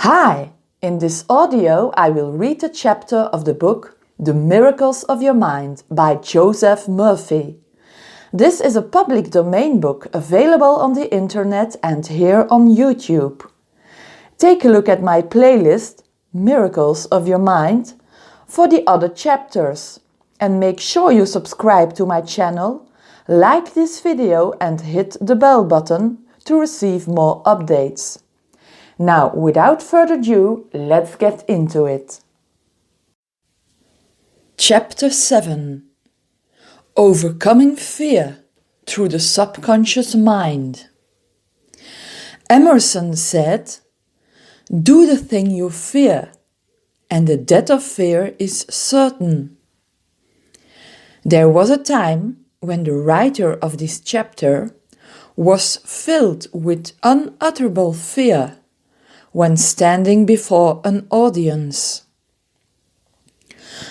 Hi! In this audio I will read a chapter of the book The Miracles of Your Mind by Joseph Murphy. This is a public domain book available on the internet and here on YouTube. Take a look at my playlist, Miracles of Your Mind, for the other chapters. And make sure you subscribe to my channel, like this video and hit the bell button to receive more updates. Now, without further ado, let's get into it. Chapter 7. Overcoming Fear Through the Subconscious Mind. Emerson said, "Do the thing you fear, and the death of fear is certain." There was a time when the writer of this chapter was filled with unutterable fear when standing before an audience.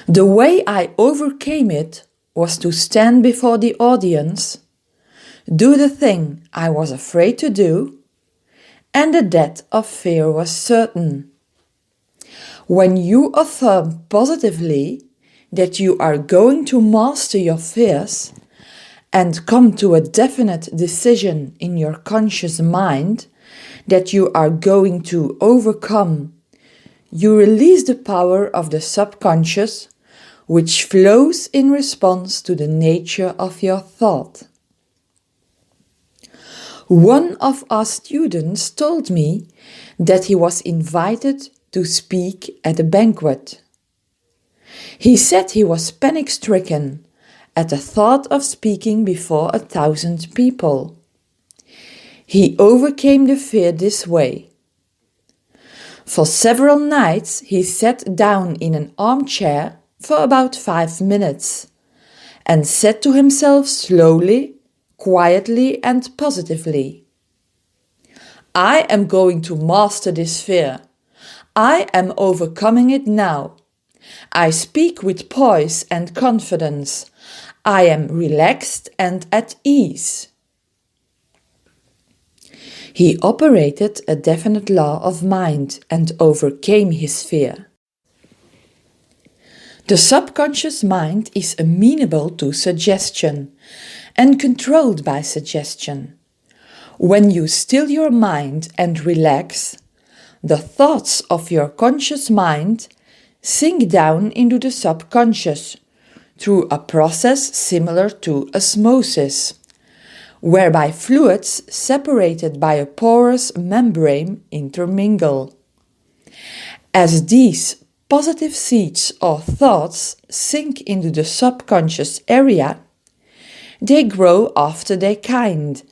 The way I overcame it was to stand before the audience, do the thing I was afraid to do, and the death of fear was certain. When you affirm positively that you are going to master your fears and come to a definite decision in your conscious mind that you are going to overcome, you release the power of the subconscious, which flows in response to the nature of your thought. One of our students told me that he was invited to speak at a banquet. He said he was panic-stricken at the thought of speaking before 1,000 people. He overcame the fear this way. For several nights he sat down in an armchair for about 5 minutes and said to himself slowly, quietly and positively, "I am going to master this fear. I am overcoming it now. I speak with poise and confidence. I am relaxed and at ease." He operated a definite law of mind and overcame his fear. The subconscious mind is amenable to suggestion and controlled by suggestion. When you still your mind and relax, the thoughts of your conscious mind sink down into the subconscious through a process similar to osmosis, whereby fluids separated by a porous membrane intermingle. As these positive seeds or thoughts sink into the subconscious area, they grow after their kind,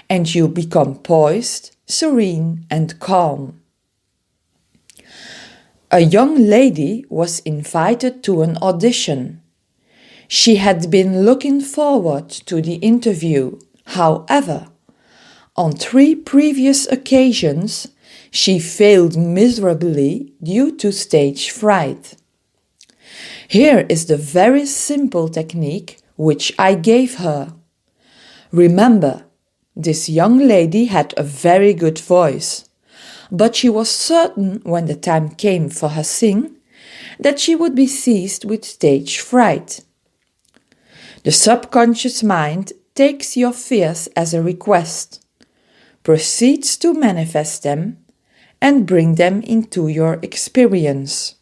and you become poised, serene, and calm. A young lady was invited to an audition. She had been looking forward to the interview. However, on 3 previous occasions, she failed miserably due to stage fright. Here is the very simple technique which I gave her. Remember, this young lady had a very good voice, but she was certain when the time came for her sing that she would be seized with stage fright. The subconscious mind takes your fears as a request, proceeds to manifest them, and bring them into your experience.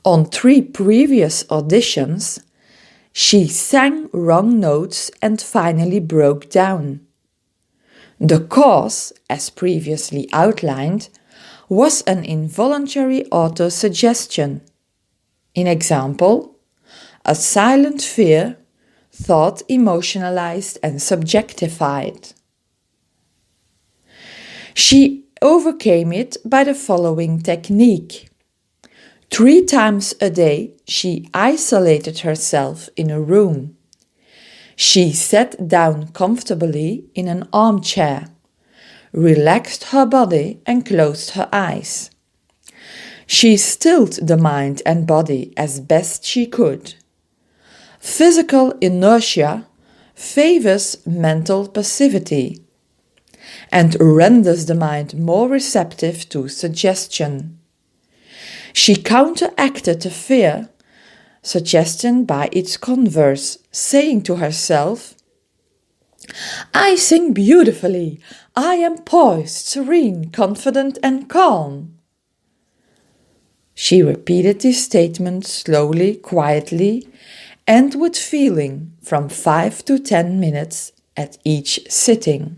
On 3 previous auditions, she sang wrong notes and finally broke down. The cause, as previously outlined, was an involuntary autosuggestion. In example, a silent fear, thought emotionalized and subjectified. She overcame it by the following technique. 3 times a day she isolated herself in a room. She sat down comfortably in an armchair, relaxed her body and closed her eyes. She stilled the mind and body as best she could. Physical inertia favors mental passivity. and renders the mind more receptive to suggestion. She counteracted the fear suggestion by its converse, saying to herself, "I sing beautifully. I am poised, serene, confident, and calm." She repeated this statement slowly, quietly, and with feeling from 5 to 10 minutes at each sitting.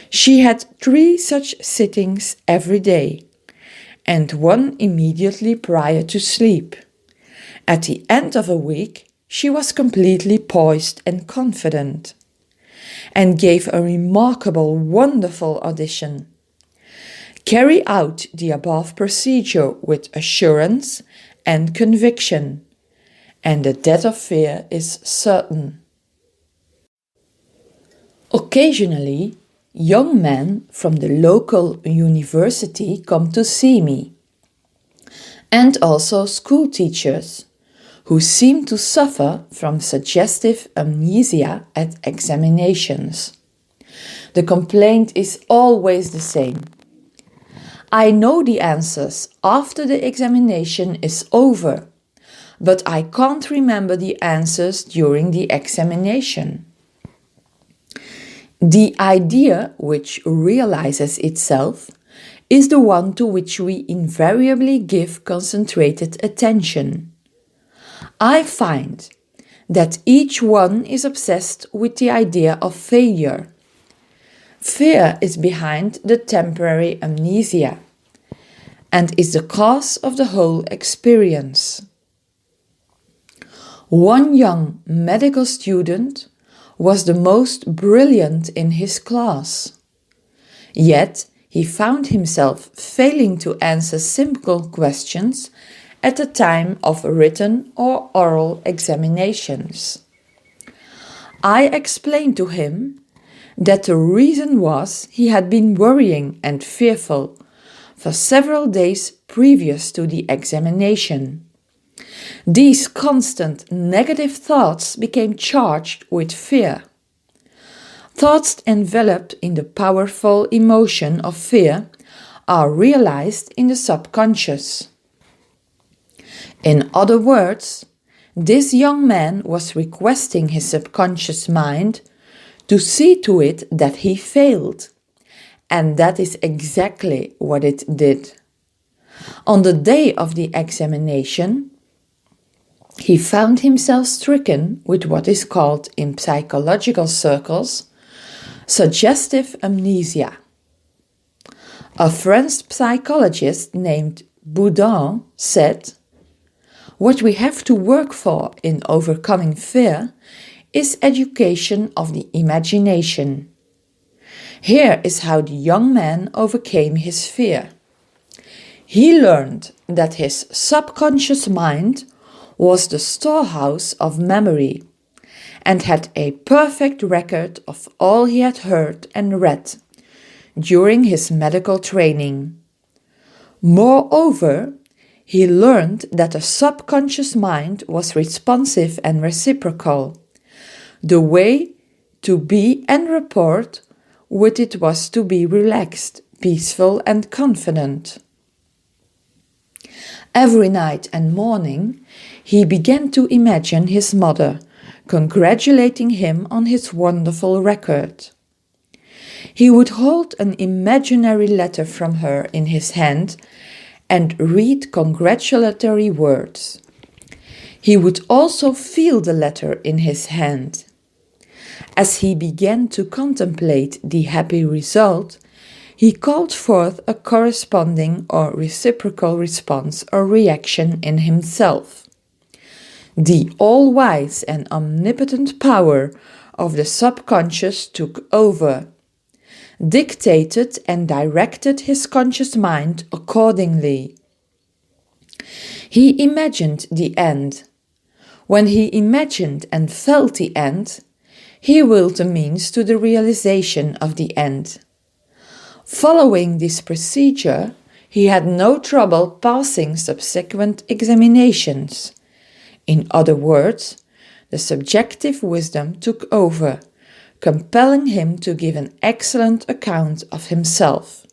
She had 3 such sittings every day, and one immediately prior to sleep. At the end of a week, she was completely poised and confident, and gave a remarkable, wonderful audition. Carry out the above procedure with assurance and conviction, and the death of fear is certain. Occasionally, young men from the local university come to see me, and also school teachers who seem to suffer from suggestive amnesia at examinations. The complaint is always the same. I know the answers after the examination is over, but I can't remember the answers during the examination. The idea which realizes itself is the one to which we invariably give concentrated attention. I find that each one is obsessed with the idea of failure. Fear is behind the temporary amnesia and is the cause of the whole experience. One young medical student was the most brilliant in his class, yet he found himself failing to answer simple questions at the time of written or oral examinations. I explained to him that the reason was he had been worrying and fearful for several days previous to the examination. These constant negative thoughts became charged with fear. Thoughts enveloped in the powerful emotion of fear are realized in the subconscious. In other words, this young man was requesting his subconscious mind to see to it that he failed, and that is exactly what it did. On the day of the examination, he found himself stricken with what is called in psychological circles suggestive amnesia. A French psychologist named Boudin said, "What we have to work for in overcoming fear is education of the imagination." Here is how the young man overcame his fear. He learned that his subconscious mind was the storehouse of memory and had a perfect record of all he had heard and read during his medical training. Moreover, he learned that the subconscious mind was responsive and reciprocal. The way to be and report with it was to be relaxed, peaceful, and confident. Every night and morning, he began to imagine his mother, congratulating him on his wonderful record. He would hold an imaginary letter from her in his hand and read congratulatory words. He would also feel the letter in his hand. As he began to contemplate the happy result, he called forth a corresponding or reciprocal response or reaction in himself. The all-wise and omnipotent power of the subconscious took over, dictated and directed his conscious mind accordingly. He imagined the end. When he imagined and felt the end, he willed the means to the realization of the end. Following this procedure, he had no trouble passing subsequent examinations. In other words, the subjective wisdom took over, compelling him to give an excellent account of himself.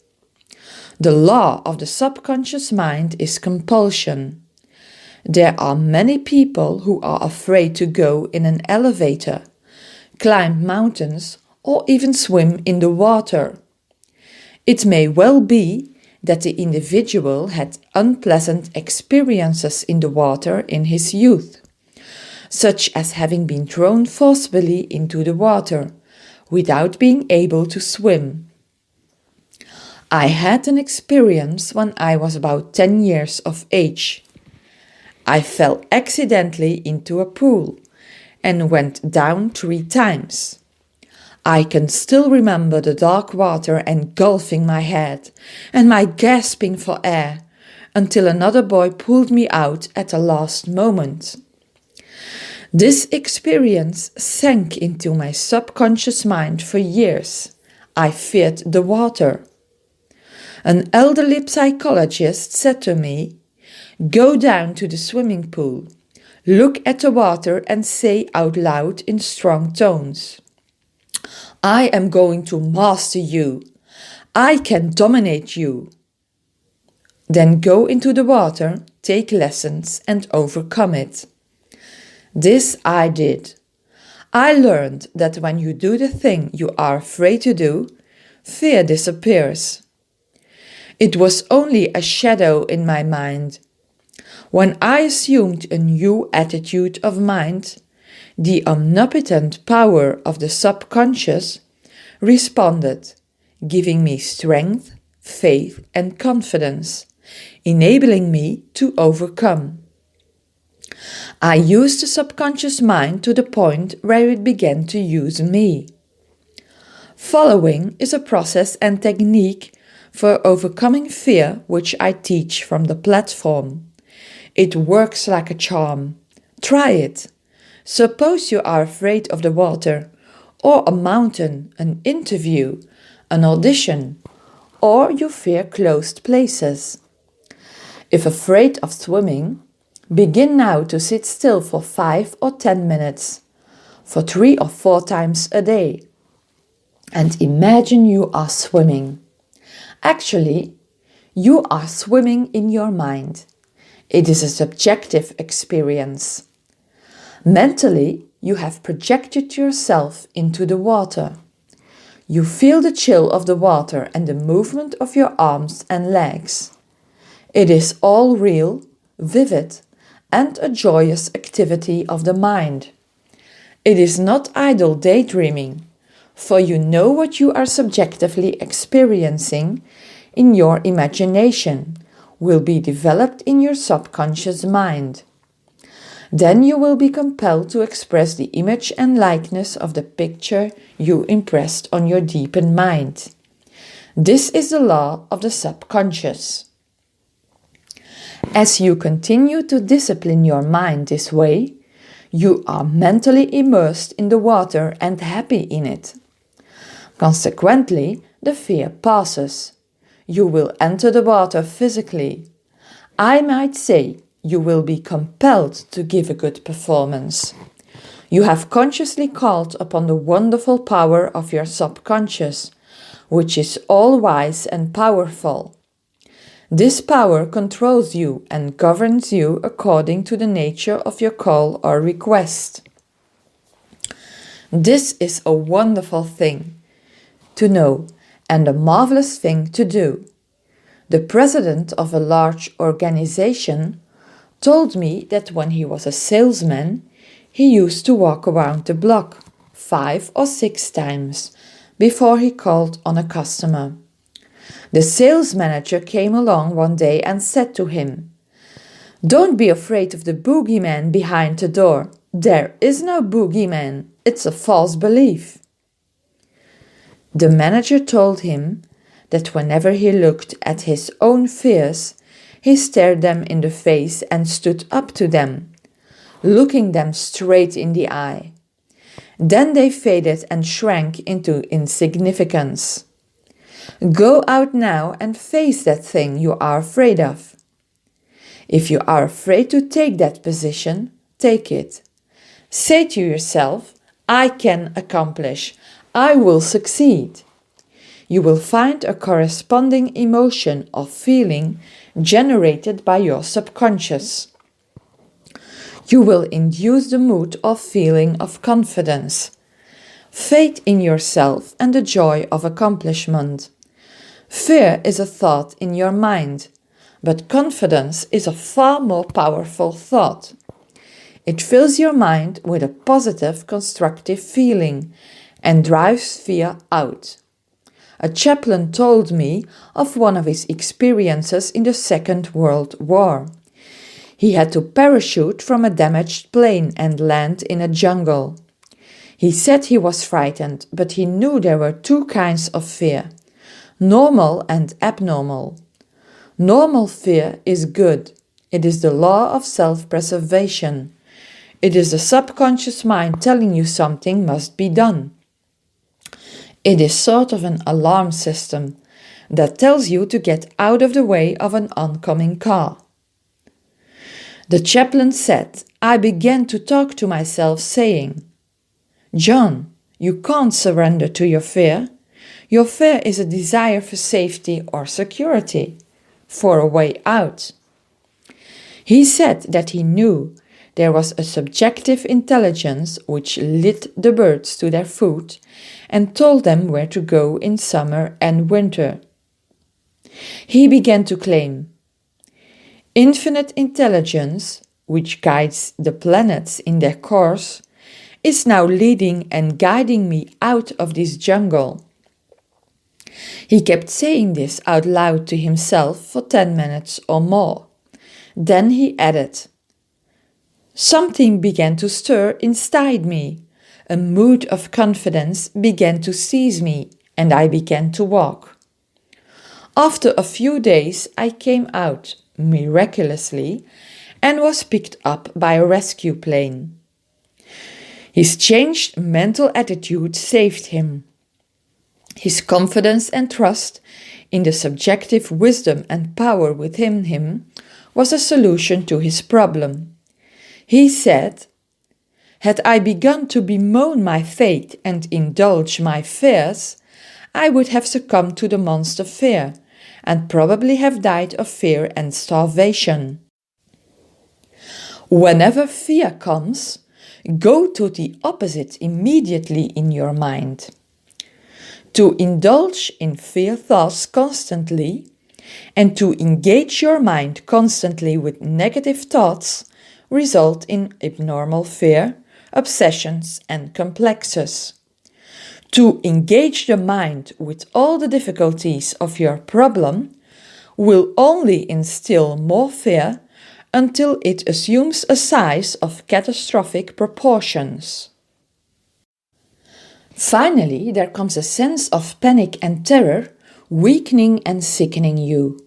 The law of the subconscious mind is compulsion. There are many people who are afraid to go in an elevator, climb mountains, or even swim in the water. It may well be that the individual had unpleasant experiences in the water in his youth, such as having been thrown forcibly into the water without being able to swim. I had an experience when I was about 10 years of age. I fell accidentally into a pool and went down 3 times. I can still remember the dark water engulfing my head and my gasping for air until another boy pulled me out at the last moment. This experience sank into my subconscious mind for years. I feared the water. An elderly psychologist said to me, "Go down to the swimming pool, look at the water and say out loud in strong tones, 'I am going to master you. I can dominate you.' Then go into the water, take lessons and overcome it." This I did. I learned that when you do the thing you are afraid to do, fear disappears. It was only a shadow in my mind. When I assumed a new attitude of mind, the omnipotent power of the subconscious responded, giving me strength, faith, and confidence, enabling me to overcome. I used the subconscious mind to the point where it began to use me. Following is a process and technique for overcoming fear which I teach from the platform. It works like a charm. Try it. Suppose you are afraid of the water, or a mountain, an interview, an audition, or you fear closed places. If afraid of swimming, begin now to sit still for 5 or 10 minutes, for 3 or 4 times a day, and imagine you are swimming. Actually, you are swimming in your mind. It is a subjective experience. Mentally, you have projected yourself into the water. You feel the chill of the water and the movement of your arms and legs. It is all real, vivid, and a joyous activity of the mind. It is not idle daydreaming, for you know what you are subjectively experiencing in your imagination will be developed in your subconscious mind. Then you will be compelled to express the image and likeness of the picture you impressed on your deepened mind. This is the law of the subconscious. As you continue to discipline your mind this way, you are mentally immersed in the water and happy in it. Consequently, the fear passes. You will enter the water physically. I might say you will be compelled to give a good performance. You have consciously called upon the wonderful power of your subconscious, which is all-wise and powerful. This power controls you and governs you according to the nature of your call or request. This is a wonderful thing to know and a marvelous thing to do. The president of a large organization told me that when he was a salesman, he used to walk around the block 5 or 6 times before he called on a customer. The sales manager came along one day and said to him, "Don't be afraid of the boogeyman behind the door. There is no boogeyman. It's a false belief." The manager told him that whenever he looked at his own fears, he stared them in the face and stood up to them, looking them straight in the eye. Then they faded and shrank into insignificance. Go out now and face that thing you are afraid of. If you are afraid to take that position, take it. Say to yourself, "I can accomplish. I will succeed. You will find a corresponding emotion or feeling generated by your subconscious. You will induce the mood or feeling of confidence, faith in yourself, and the joy of accomplishment. Fear is a thought in your mind, but confidence is a far more powerful thought. It fills your mind with a positive, constructive feeling and drives fear out. A chaplain told me of one of his experiences in the Second World War. He had to parachute from a damaged plane and land in a jungle. He said he was frightened, but he knew there were two kinds of fear: normal and abnormal. Normal fear is good. It is the law of self-preservation. It is the subconscious mind telling you something must be done. It is sort of an alarm system that tells you to get out of the way of an oncoming car. The chaplain said, I began to talk to myself saying, John, you can't surrender to your fear. Your fear is a desire for safety or security, for a way out. He said that he knew there was a subjective intelligence which led the birds to their food and told them where to go in summer and winter. He began to claim, infinite intelligence, which guides the planets in their course, is now leading and guiding me out of this jungle. He kept saying this out loud to himself for 10 minutes or more. Then he added, something began to stir inside me. A mood of confidence began to seize me, and I began to walk. After a few days, I came out, miraculously, and was picked up by a rescue plane. His changed mental attitude saved him. His confidence and trust in the subjective wisdom and power within him was a solution to his problem. He said, had I begun to bemoan my fate and indulge my fears, I would have succumbed to the monster fear and probably have died of fear and starvation. Whenever fear comes, go to the opposite immediately in your mind. To indulge in fear thoughts constantly and to engage your mind constantly with negative thoughts result in abnormal fear, obsessions, and complexes. To engage the mind with all the difficulties of your problem will only instill more fear until it assumes a size of catastrophic proportions. Finally, there comes a sense of panic and terror, weakening and sickening you.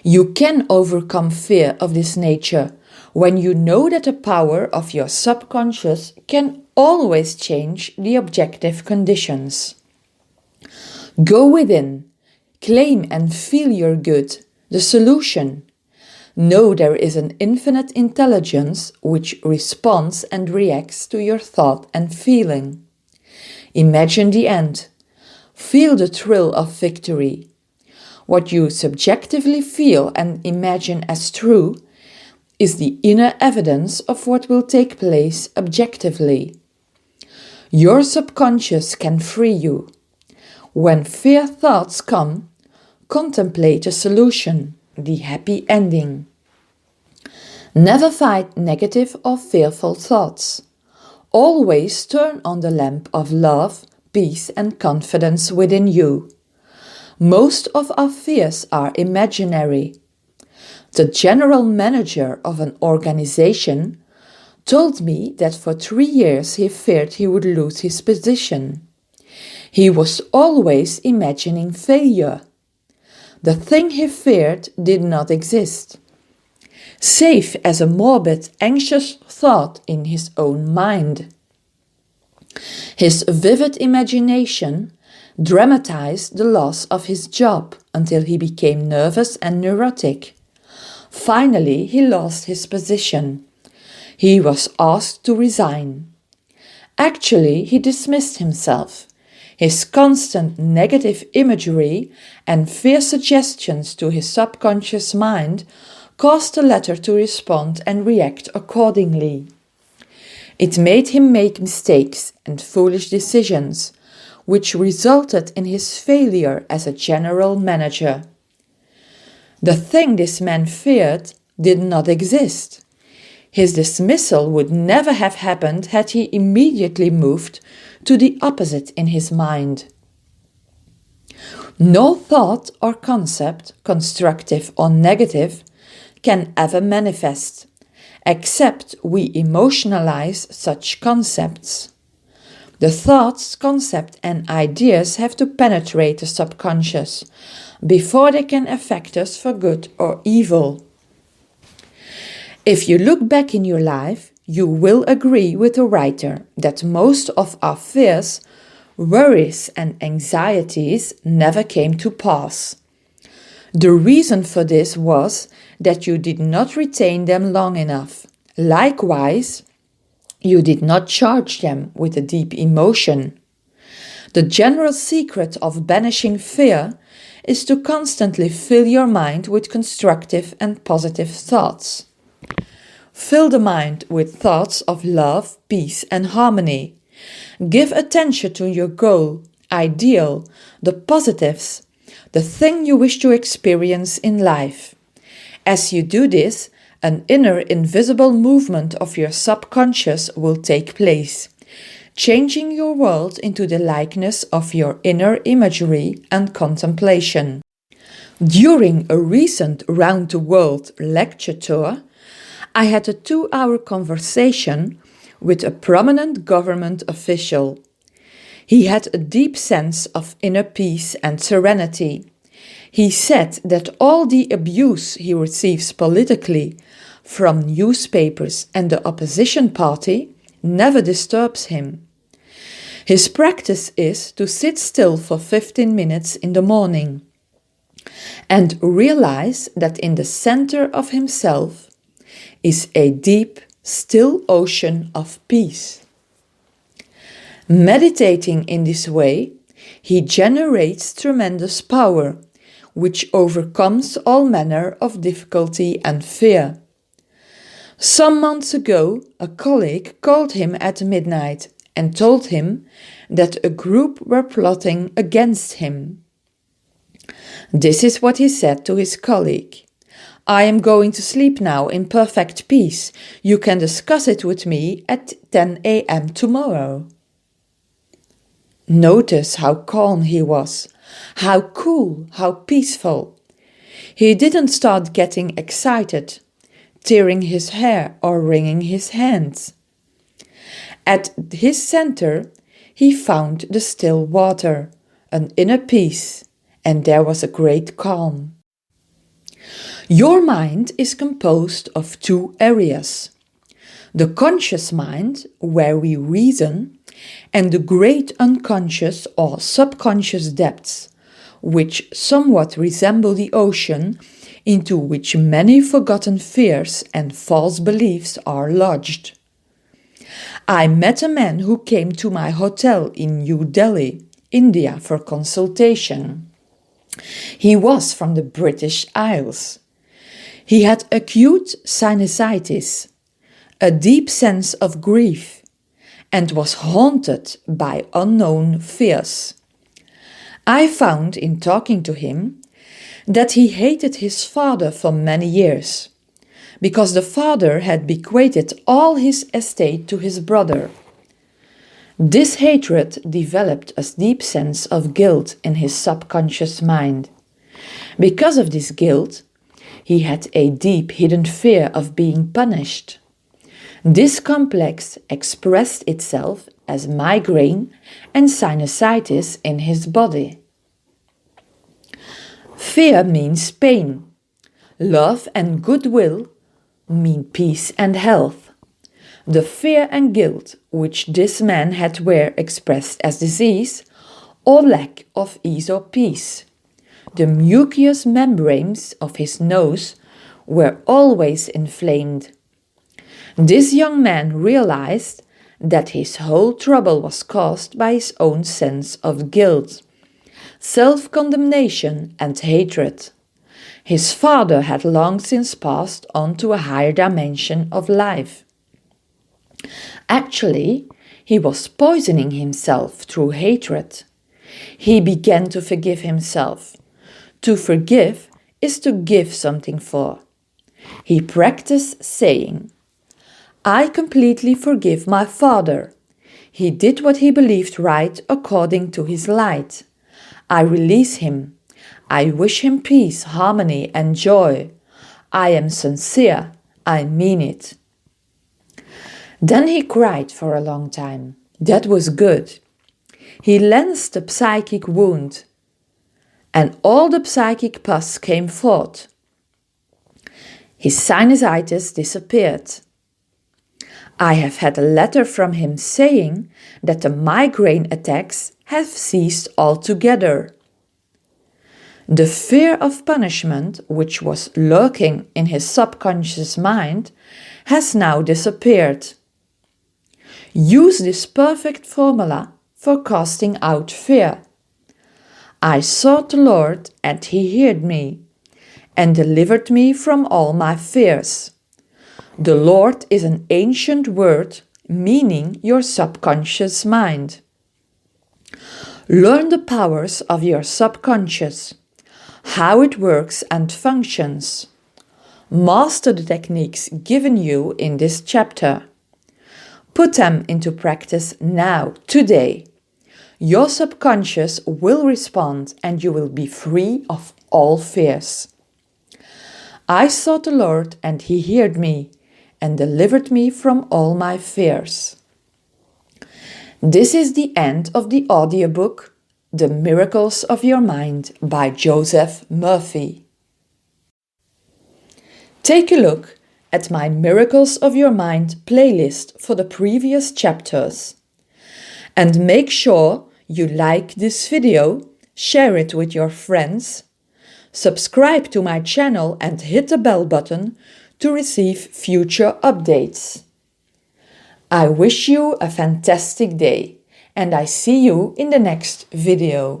You can overcome fear of this nature when you know that the power of your subconscious can always change the objective conditions. Go within, claim and feel your good, the solution. Know there is an infinite intelligence which responds and reacts to your thought and feeling. Imagine the end. Feel the thrill of victory. What you subjectively feel and imagine as true is the inner evidence of what will take place objectively. Your subconscious can free you. When fear thoughts come, contemplate a solution, the happy ending. Never fight negative or fearful thoughts. Always turn on the lamp of love, peace, and confidence within you. Most of our fears are imaginary. The general manager of an organization told me that for 3 years he feared he would lose his position. He was always imagining failure. The thing he feared did not exist. Safe as a morbid, anxious thought in his own mind. His vivid imagination dramatized the loss of his job until he became nervous and neurotic. Finally, he lost his position. He was asked to resign. Actually, he dismissed himself. His constant negative imagery and fear suggestions to his subconscious mind caused the latter to respond and react accordingly. It made him make mistakes and foolish decisions, which resulted in his failure as a general manager. The thing this man feared did not exist. His dismissal would never have happened had he immediately moved to the opposite in his mind. No thought or concept, constructive or negative, can ever manifest, except we emotionalize such concepts. The thoughts, concepts, and ideas have to penetrate the subconscious before they can affect us for good or evil. If you look back in your life, you will agree with the writer that most of our fears, worries, and anxieties never came to pass. The reason for this was that you did not retain them long enough. Likewise, you did not charge them with a deep emotion. The general secret of banishing fear is to constantly fill your mind with constructive and positive thoughts. Fill the mind with thoughts of love, peace, and harmony. Give attention to your goal, ideal, the positives, the thing you wish to experience in life. As you do this, an inner invisible movement of your subconscious will take place, changing your world into the likeness of your inner imagery and contemplation. During a recent round-the-world lecture tour, I had a 2-hour conversation with a prominent government official. He had a deep sense of inner peace and serenity. He said that all the abuse he receives politically from newspapers and the opposition party never disturbs him. His practice is to sit still for 15 minutes in the morning and realize that in the center of himself is a deep, still ocean of peace. Meditating in this way, he generates tremendous power, which overcomes all manner of difficulty and fear. Some months ago, a colleague called him at midnight and told him that a group were plotting against him. This is what he said to his colleague: "I am going to sleep now in perfect peace. You can discuss it with me at 10 a.m. tomorrow." Notice how calm he was, how cool, how peaceful. He didn't start getting excited, tearing his hair or wringing his hands. At his center, he found the still water, an inner peace, and there was a great calm. Your mind is composed of 2 areas: the conscious mind, where we reason, and the great unconscious or subconscious depths, which somewhat resemble the ocean into which many forgotten fears and false beliefs are lodged. I met a man who came to my hotel in New Delhi, India, for consultation. He was from the British Isles. He had acute sinusitis, a deep sense of grief, and was haunted by unknown fears. I found in talking to him that he hated his father for many years, because the father had bequeathed all his estate to his brother. This hatred developed a deep sense of guilt in his subconscious mind. Because of this guilt, he had a deep hidden fear of being punished. This complex expressed itself as migraine and sinusitis in his body. Fear means pain. Love and goodwill mean peace and health. The fear and guilt which this man had were expressed as disease or lack of ease or peace. The mucous membranes of his nose were always inflamed. This young man realized that his whole trouble was caused by his own sense of guilt, self-condemnation and hatred. His father had long since passed on to a higher dimension of life. Actually, he was poisoning himself through hatred. He began to forgive himself. To forgive is to give something for. He practiced saying, "I completely forgive my father. He did what he believed right according to his light. I release him. I wish him peace, harmony, and joy. I am sincere. I mean it." Then he cried for a long time. That was good. He lensed the psychic wound, and all the psychic pus came forth. His sinusitis disappeared. I have had a letter from him saying that the migraine attacks have ceased altogether. The fear of punishment, which was lurking in his subconscious mind, has now disappeared. Use this perfect formula for casting out fear. I sought the Lord, and he heard me, and delivered me from all my fears. The Lord is an ancient word, meaning your subconscious mind. Learn the powers of your subconscious, how it works and functions. Master the techniques given you in this chapter. Put them into practice now, today. Your subconscious will respond and you will be free of all fears. I sought the Lord, and he heard me, and delivered me from all my fears. This is the end of the audiobook, The Miracles of Your Mind by Joseph Murphy. Take a look at my Miracles of Your Mind playlist for the previous chapters. And make sure you like this video, share it with your friends, subscribe to my channel and hit the bell button to receive future updates. I wish you a fantastic day, and I see you in the next video.